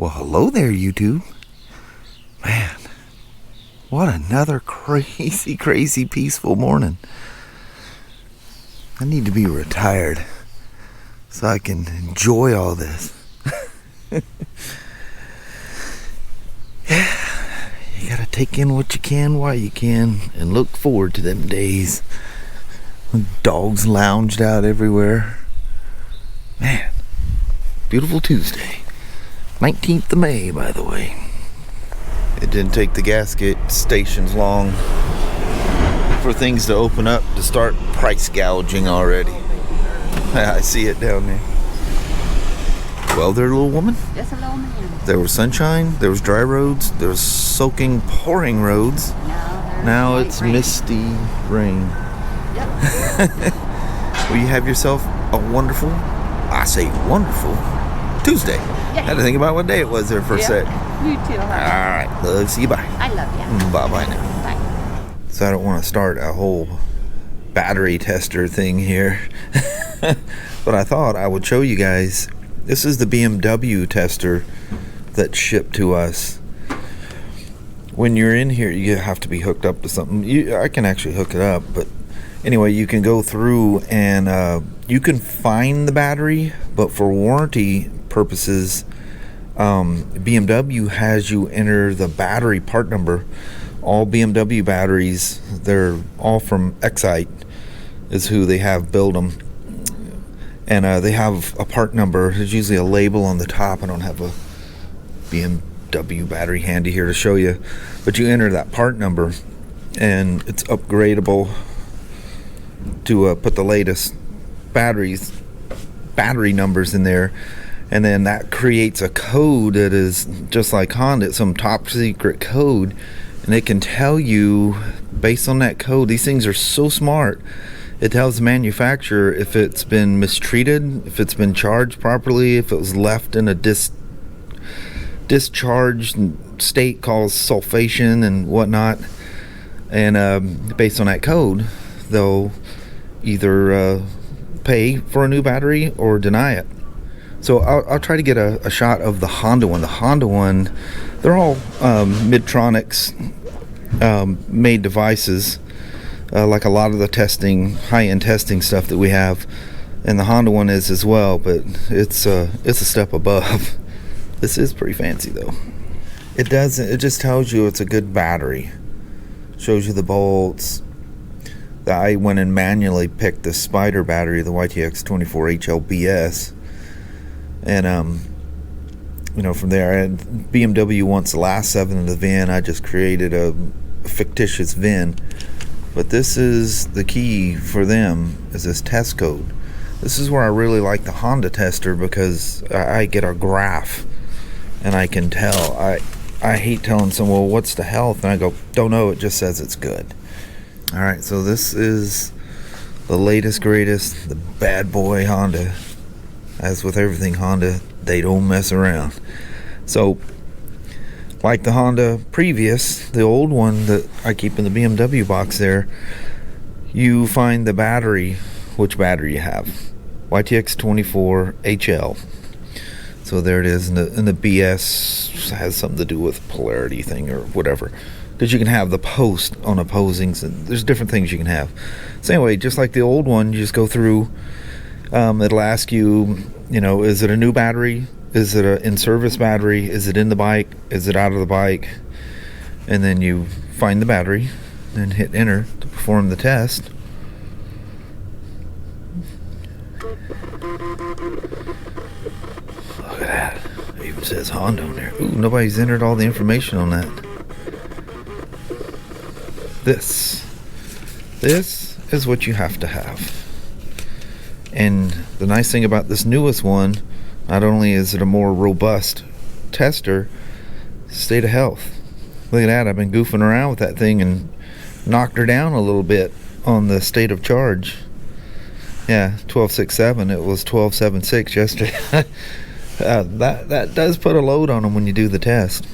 Well, hello there, YouTube. Man, what another crazy, crazy peaceful morning. I need to be retired so I can enjoy all this. Yeah, you gotta take in what you can while you can and look forward to them days when dogs lounged out everywhere. Man, beautiful Tuesday. 19th of May, by the way. It didn't take the gasket stations long for things to open up to start price gouging already. I see it down there. Well, there, little woman. Yes, hello, ma'am. There was sunshine, there was dry roads, there was soaking, pouring roads. Now it's rain. Misty rain. Yep. Well, you have yourself a wonderful, I say wonderful, Tuesday. Yeah. I had to think about what day it was there for a sec. You too. Alright, love, see you, bye. I love you. Bye-bye now. Bye. So I don't want to start a whole battery tester thing here. But I thought I would show you guys. This is the BMW tester that shipped to us. When you're in here, you have to be hooked up to something. I can actually hook it up, but anyway, you can go through and you can find the battery, but for warranty purposes, BMW has you enter the battery part number. All BMW batteries, they're all from Excite, is who they have build them. And they have a part number. There's usually a label on the top. I don't have a BMW battery handy here to show you, but you enter that part number and it's upgradable to put the latest battery numbers in there, and then that creates a code that is just like Honda. It's some top secret code, and it can tell you based on that code. These things are so smart. It tells the manufacturer if it's been mistreated, if it's been charged properly, if it was left in a discharged state called sulfation and whatnot. And based on that code, they'll either pay for a new battery or deny it. So I'll try to get a shot of the Honda one. The Honda one, they're all Midtronics made devices, like a lot of the testing, high-end testing stuff that we have, and the Honda one is as well. But it's a step above. This is pretty fancy though. It just tells you it's a good battery. Shows you the bolts. I went and manually picked the Spyder battery, the YTX24HLBS, and from there, BMW wants the last 7 of the VIN. I just created a fictitious VIN, but this is the key for them, is this test code. This is where I really like the Honda tester, because I get a graph and I can tell. I hate telling someone, well, what's the health? And I go, don't know, it just says it's good. Alright, so this is the latest, greatest, the bad boy Honda. As with everything Honda, they don't mess around. So, like the Honda previous, the old one that I keep in the BMW box there, you find the battery, which battery you have. YTX24HL. So there it is, and the BS has something to do with polarity thing or whatever. Because you can have the post on opposings, and there's different things you can have. So anyway, just like the old one, you just go through. It'll ask you, is it a new battery? Is it an in-service battery? Is it in the bike? Is it out of the bike? And then you find the battery and hit enter to perform the test. Look at that. It even says Honda on there. Ooh, nobody's entered all the information on that. This is what you have to have. And the nice thing about this newest one, not only is it a more robust tester, state of health. Look at that, I've been goofing around with that thing and knocked her down a little bit on the state of charge. Yeah, 12.67, it was 12.76 yesterday. That does put a load on them when you do the test.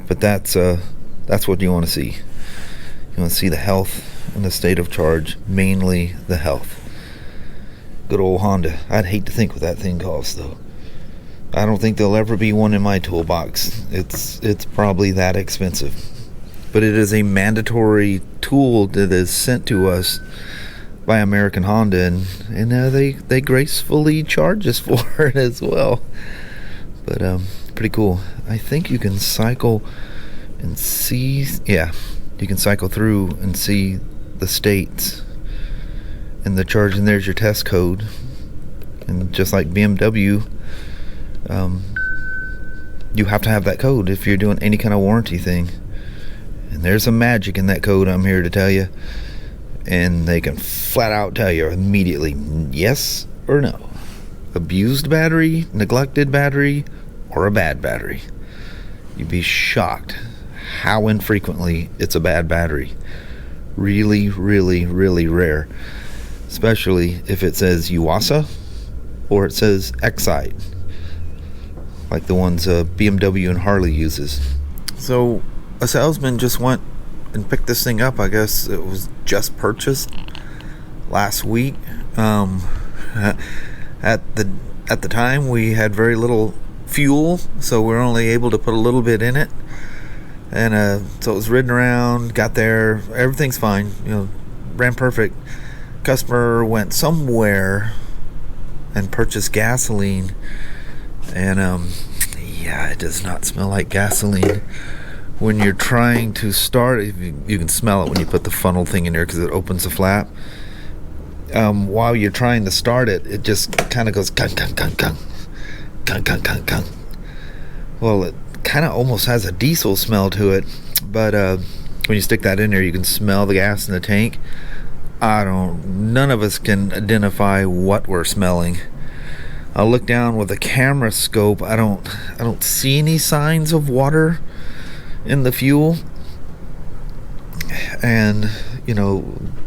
But that's what you want to see. You want to see the health and the state of charge, mainly the health. Good old Honda. I'd hate to think what that thing costs though. I don't think there'll ever be one in my toolbox. It's probably that expensive. But it is a mandatory tool that is sent to us by American Honda, and they gracefully charge us for it as well. But pretty cool. I think you can cycle and see, yeah, you can cycle through and see the states and the charge, and there's your test code. And just like BMW, you have to have that code if you're doing any kind of warranty thing. And there's some magic in that code, I'm here to tell you. And they can flat out tell you immediately yes or no. Abused battery, neglected battery, or a bad battery. You'd be shocked how infrequently it's a bad battery. Really, really, really rare. Especially if it says Yuasa or it says Excite, like the ones BMW and Harley uses. So a salesman just went and picked this thing up. I guess it was just purchased last week. At the time we had very little fuel, so we're only able to put a little bit in it. And so it was ridden around, got there, everything's fine, ran perfect. Customer went somewhere and purchased gasoline, and yeah, it does not smell like gasoline. When you're trying to start it, you can smell it when you put the funnel thing in there because it opens the flap. While you're trying to start it, it just kind of goes gung, gung, gung, gung, gung, gung, gung, gung. Well, it kind of almost has a diesel smell to it, but when you stick that in there, you can smell the gas in the tank. None of us can identify what we're smelling. I'll look down with a camera scope. I don't see any signs of water in the fuel, and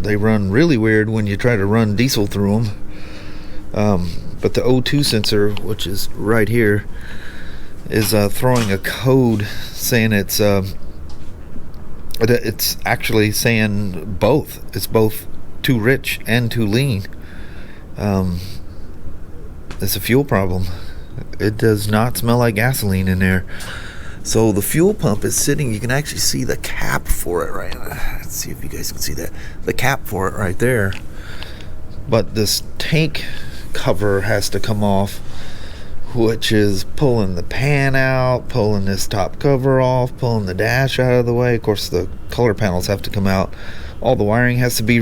they run really weird when you try to run diesel through them. But the O2 sensor, which is right here, is throwing a code saying it's actually saying both. It's both too rich and too lean. It's a fuel problem. It does not smell like gasoline in there. So the fuel pump is sitting, you can actually see the cap for it right now. Let's see if you guys can see that. The cap for it right there. But this tank cover has to come off, which is pulling the pan out, pulling this top cover off, pulling the dash out of the way. Of course, the color panels have to come out. All the wiring has to be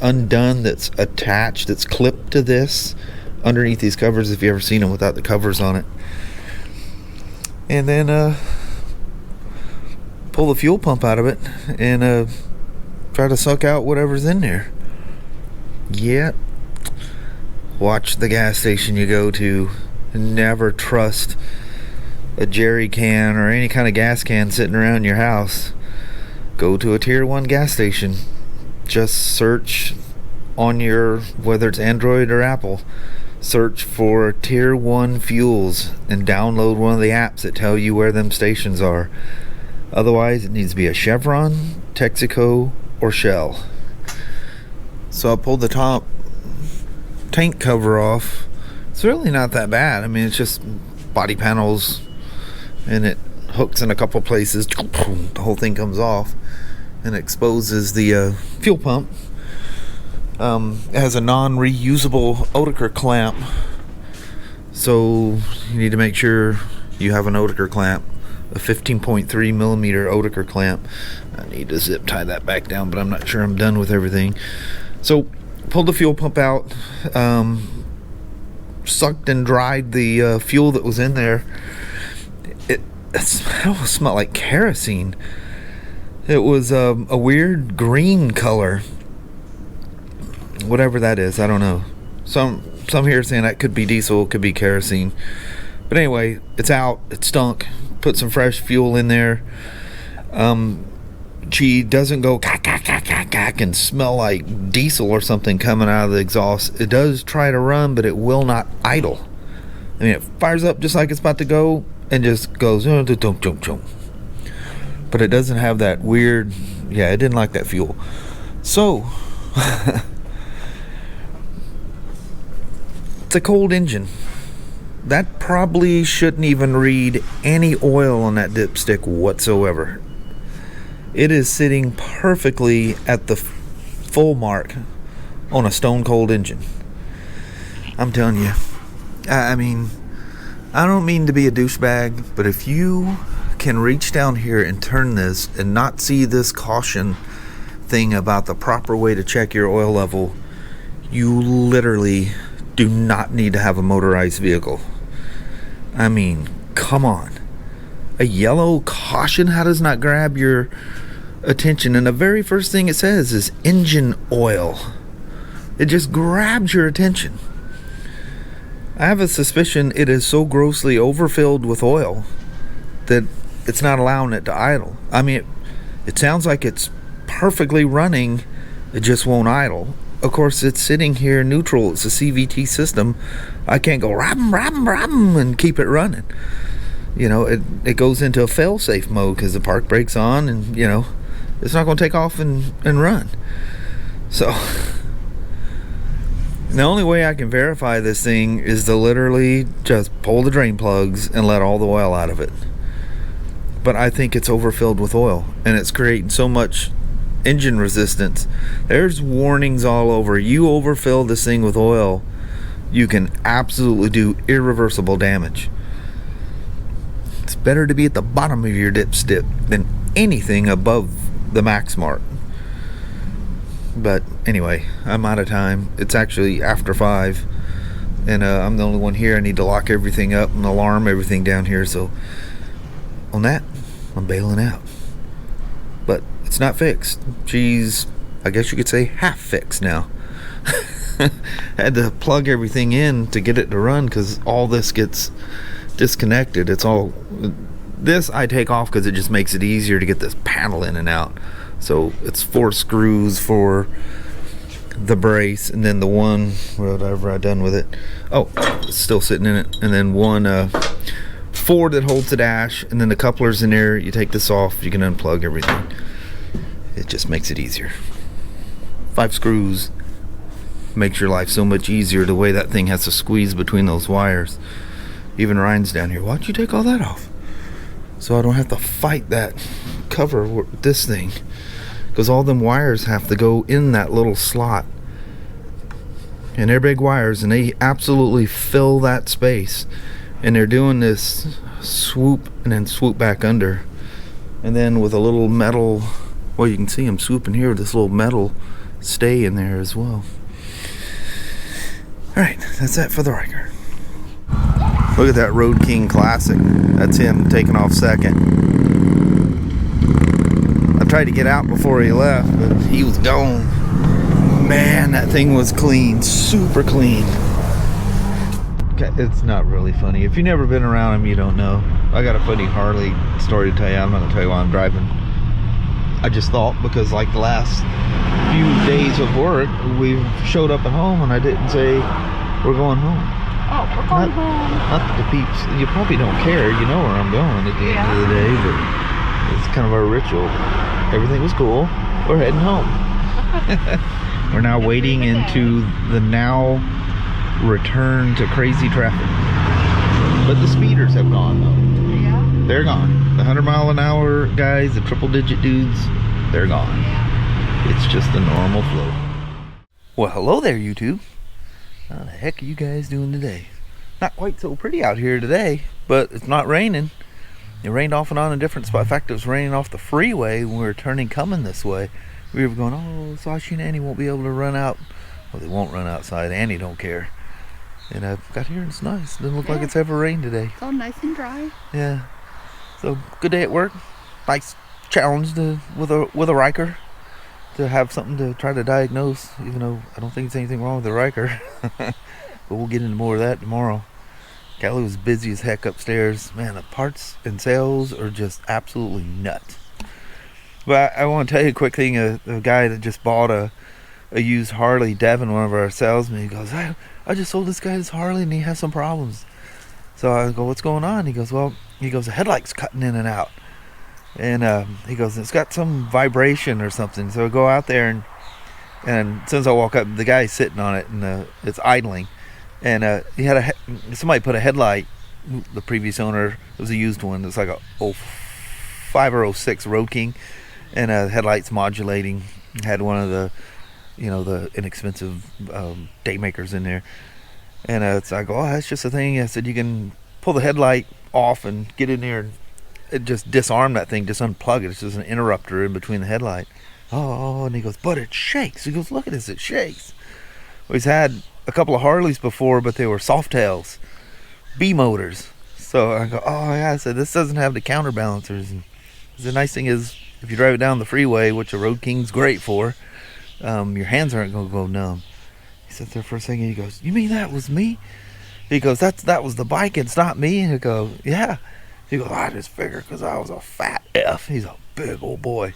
undone that's attached, that's clipped to this underneath these covers, if you've ever seen them without the covers on it. And then pull the fuel pump out of it and try to suck out whatever's in there. Yeah. Watch the gas station you go to. Never trust a jerry can or any kind of gas can sitting around your house. Go to a tier 1 gas station. Just search on your, whether it's Android or Apple, search for tier 1 fuels and download one of the apps that tell you where them stations are. Otherwise, it needs to be a Chevron, Texaco, or Shell. So I pulled the top tank cover off. It's really not that bad. I mean, it's just body panels, and it hooks in a couple places. The whole thing comes off and exposes the fuel pump. It has a non-reusable Oetiker clamp, so you need to make sure you have an Oetiker clamp, a 15.3 millimeter Oetiker clamp. I need to zip tie that back down, but I'm not sure I'm done with everything. So pulled the fuel pump out, sucked and dried the fuel that was in there. It almost smelled like kerosene. It was a weird green color. Whatever that is, I don't know. Some here saying that could be diesel, could be kerosene. But anyway, it's out. It stunk. Put some fresh fuel in there. She doesn't go cack and smell like diesel or something coming out of the exhaust. It does try to run, but it will not idle. I mean, it fires up just like it's about to go and just goes but it doesn't have that weird, yeah, it didn't like that fuel. So it's a cold engine. that probably shouldn't even read any oil on that dipstick whatsoever. It is sitting perfectly at the full mark on a stone cold engine. I'm telling you. I mean, I don't mean to be a douchebag, but if you can reach down here and turn this and not see this caution thing about the proper way to check your oil level, you literally do not need to have a motorized vehicle. I mean, come on. A yellow caution, how does not grab your attention? And the very first thing it says is engine oil. It just grabs your attention. I have a suspicion it is so grossly overfilled with oil that it's not allowing it to idle. I mean, it sounds like it's perfectly running, it just won't idle. Of course, it's sitting here neutral. It's a CVT system. I can't go ram and keep it running. You know, it goes into a fail-safe mode because the park brake's on, and you know, it's not going to take off and run. So the only way I can verify this thing is to literally just pull the drain plugs and let all the oil out of it. But I think it's overfilled with oil, and it's creating so much engine resistance. There's warnings all over. You overfill this thing with oil, you can absolutely do irreversible damage. It's better to be at the bottom of your dipstick than anything above the max mark. But anyway, I'm out of time. It's actually after 5, and I'm the only one here. I need to lock everything up and alarm everything down here, so on that, I'm bailing out. But it's not fixed. She's, I guess you could say, half fixed now. Had to plug everything in to get it to run because all this gets disconnected. It's all, this I take off because it just makes it easier to get this panel in and out. So it's 4 screws for the brace, and then the one, whatever I done with it, oh, it's still sitting in it, and then one 4 that holds the dash, and then the couplers in there. You take this off, you can unplug everything. It just makes it easier. 5 screws makes your life so much easier, the way that thing has to squeeze between those wires. Even Ryan's down here, why'd you take all that off? So I don't have to fight that cover with this thing, because all them wires have to go in that little slot, and they're big wires, and they absolutely fill that space. And they're doing this swoop and then swoop back under, and then with a little metal, well, you can see them swooping here with this little metal stay in there as well. Alright, that's that for the Ryker. Look at that Road King Classic. That's him taking off second. I tried to get out before he left, but he was gone. Man, that thing was clean, super clean. It's not really funny. If you've never been around him, you don't know. I got a funny Harley story to tell you. I'm not going to tell you while I'm driving. I just thought, because like the last few days of work, we showed up at home and I didn't say we're going home. Oh, we're going home. Not that the peeps, you probably don't care. You know where I'm going at the end of the day, but it's kind of our ritual. Everything was cool. We're heading home. We're now wading into the now return to crazy traffic. But the speeders have gone though. Yeah. They're gone. The 100-mile-an-hour guys, the triple-digit dudes, they're gone. Yeah. It's just the normal flow. Well, hello there, YouTube. How the heck are you guys doing today? Not quite so pretty out here today, but it's not raining. It rained off and on in different spots. In fact, it was raining off the freeway when we were coming this way. We were going, oh, Sashi and Annie won't be able to run out. Well, they won't run outside. Annie don't care. And I got here and it's nice. Doesn't look like it's ever rained today. It's all nice and dry. Yeah. So good day at work. Nice challenge with a Ryker to have something to try to diagnose. Even though I don't think there's anything wrong with the Ryker, but we'll get into more of that tomorrow. Kelly was busy as heck upstairs. Man, the parts and sales are just absolutely nuts. But I want to tell you a quick thing. A guy that just bought a used Harley, Devin, one of our salesmen, he goes, I just sold this guy this Harley and he has some problems. So I go, what's going on? He goes, the headlight's cutting in and out. And he goes, it's got some vibration or something. So I go out there and as soon as I walk up, the guy's sitting on it and it's idling. And he had somebody put a headlight. The previous owner, it was a used one. It was like a 05 or 06 Road King, and headlights modulating. Had one of the, the inexpensive day makers in there. And it's like, oh, that's just a thing. I said, you can pull the headlight off and get in there and just disarm that thing, just unplug it. It's just an interrupter in between the headlight. Oh, and he goes, but it shakes. He goes, look at this, it shakes. Well, he's had a couple of Harleys before, but they were Softails, B motors. So I go, oh yeah, I said, this doesn't have the counterbalancers. And the nice thing is, if you drive it down the freeway, which a Road King's great for, your hands aren't going to go numb. He sat there for a second, he goes, you mean that was me? He goes, that was the bike, it's not me. And I go, yeah. He goes, I just figured because I was a fat F. He's a big old boy.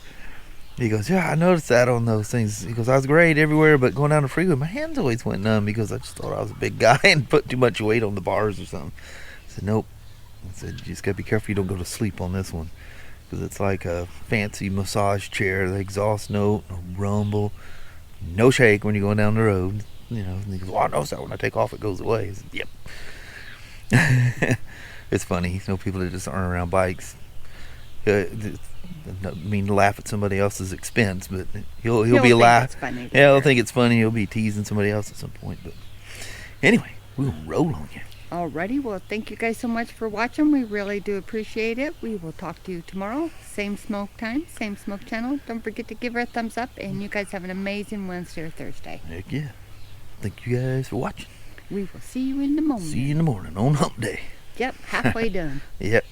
He goes, yeah, I noticed that on those things. He goes, I was great everywhere, but going down the freeway, my hands always went numb because I just thought I was a big guy and put too much weight on the bars or something. I said, nope. I said, you just got to be careful you don't go to sleep on this one, because it's like a fancy massage chair. The exhaust note, no rumble, no shake when you're going down the road. And he goes, well, I noticed that when I take off it goes away. I said, yep. It's funny, people that just aren't around bikes. I mean to laugh at somebody else's expense, but he'll be laughing. Yeah, he'll think it's funny. He'll be teasing somebody else at some point. But anyway, we'll roll on you. Alrighty, well, thank you guys so much for watching. We really do appreciate it. We will talk to you tomorrow. Same smoke time, same smoke channel. Don't forget to give her a thumbs up, and you guys have an amazing Wednesday or Thursday. Heck yeah. Thank you guys for watching. We will see you in the morning. See you in the morning on Hump Day. Yep, halfway done. Yep.